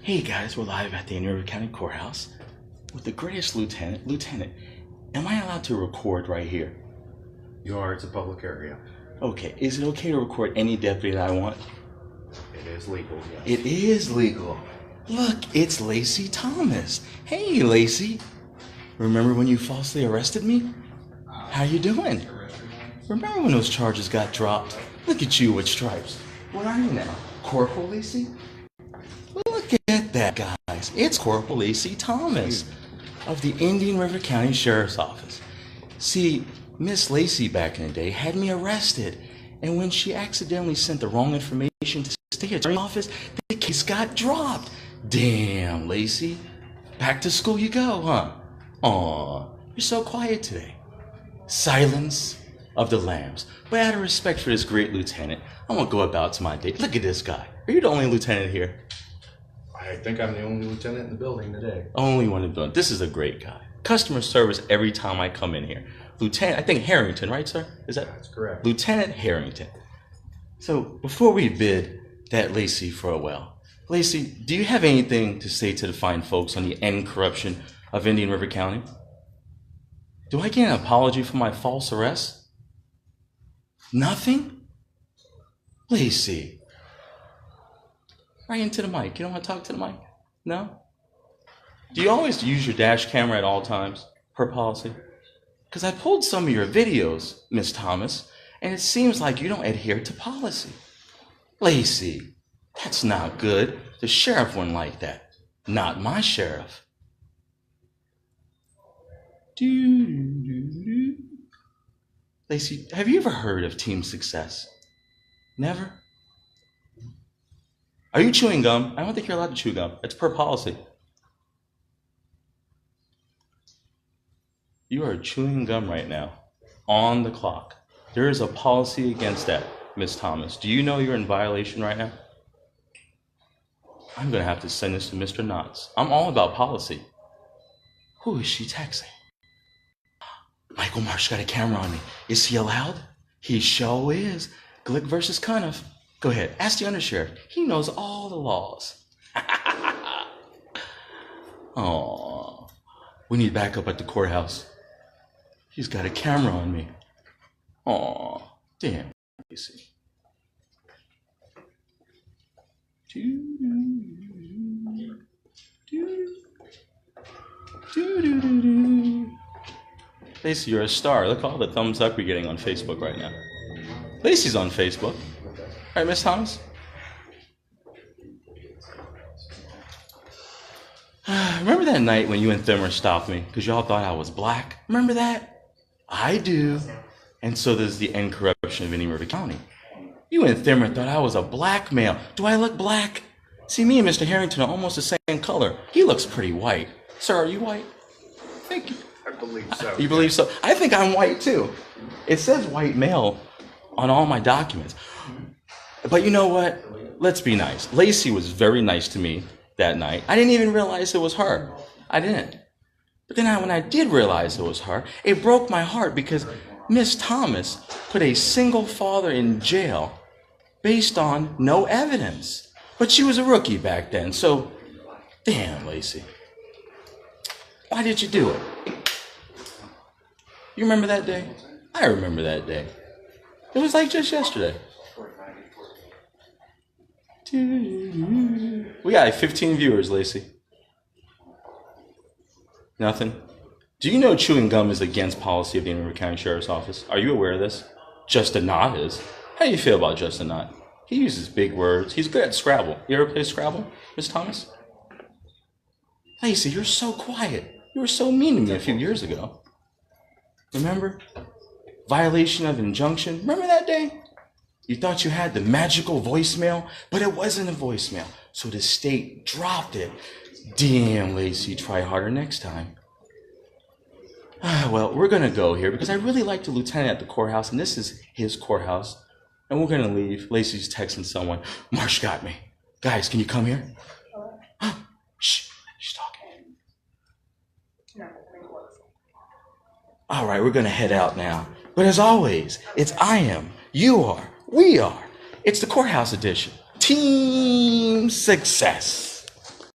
Hey guys, we're live at the Indian River County Courthouse with the greatest lieutenant. Lieutenant, am I allowed to record right here? You are. It's a public area. Okay, is it okay to record any deputy that I want? It is legal, yes. It is legal. Look, it's Lacey Thomas. Hey, Lacey. Remember when you falsely arrested me? How you doing? Remember when those charges got dropped? Look at you with stripes. What are you now? Corporal Lacey? Look at that, guys. It's Corporal Lacey Thomas of the Indian River County Sheriff's Office. See, Miss Lacey back in the day had me arrested, and when she accidentally sent the wrong information to the state attorney's office, the case got dropped. Damn, Lacey. Back to school you go, huh? Aw, you're so quiet today. Silence of the lambs. But out of respect for this great lieutenant, I'm gonna go about to my day. Look at this guy. Are you the only lieutenant here? I think I'm the only lieutenant in the building today. Only one in the building. This is a great guy. Customer service every time I come in here. Lieutenant, I think Harrington, right, sir? That's correct. Lieutenant Harrington. So before we bid that Lacey farewell, Lacey, do you have anything to say to the fine folks on the end corruption of Indian River County? Do I get an apology for my false arrest? Nothing? Lacey. Right into the mic. You don't want to talk to the mic? No? Do you always use your dash camera at all times, per policy? Because I pulled some of your videos, Miss Thomas, and it seems like you don't adhere to policy. Lacey, that's not good. The sheriff wouldn't like that. Not my sheriff. Lacey, have you ever heard of team success? Never? Are you chewing gum? I don't think you're allowed to chew gum. It's per policy. You are chewing gum right now, on the clock. There is a policy against that, Miss Thomas. Do you know you're in violation right now? I'm going to have to send this to Mr. Knotts. I'm all about policy. Who is she texting? Michael Marsh got a camera on me. Is he allowed? He sure is. Glick versus Cuniff. Go ahead, ask the undersheriff. He knows all the laws. Oh, we need backup at the courthouse. He's got a camera on me. Oh, damn. Lacey. Lacey, you're a star. Look at all the thumbs up you're getting on Facebook right now. Lacey's on Facebook. All right, Miss Thomas? Remember that night when you and Thimmer stopped me because y'all thought I was black? Remember that? I do. And so does the end corruption of Indian River County. You and Thimmer thought I was a black male. Do I look black? See, me and Mr. Harrington are almost the same color. He looks pretty white. Sir, are you white? Thank you. I believe so. You believe so? I think I'm white too. It says white male on all my documents. But you know what? Let's be nice. Lacey was very nice to me that night. I didn't even realize it was her. I didn't. But then when I did realize it was her, it broke my heart because Miss Thomas put a single father in jail based on no evidence. But she was a rookie back then, so damn, Lacey. Why did you do it? You remember that day? I remember that day. It was like just yesterday. We got 15 viewers, Lacey. Nothing? Do you know chewing gum is against policy of the Indian River County Sheriff's Office? Are you aware of this? Justin Knott is. How do you feel about Justin Knott? He uses big words. He's good at Scrabble. You ever play Scrabble, Miss Thomas? Lacey, you're so quiet. You were so mean to me a few years ago. Remember? Violation of injunction. Remember that day? You thought you had the magical voicemail, but it wasn't a voicemail. So the state dropped it. Damn, Lacey, try harder next time. Well, we're going to go here because I really like the lieutenant at the courthouse, and this is his courthouse. And we're going to leave. Lacey's texting someone. Marsh got me. Guys, can you come here? Shh, she's talking. All right, we're going to head out now. But as always, it's I am, you are, we are. It's the courthouse edition. Team success.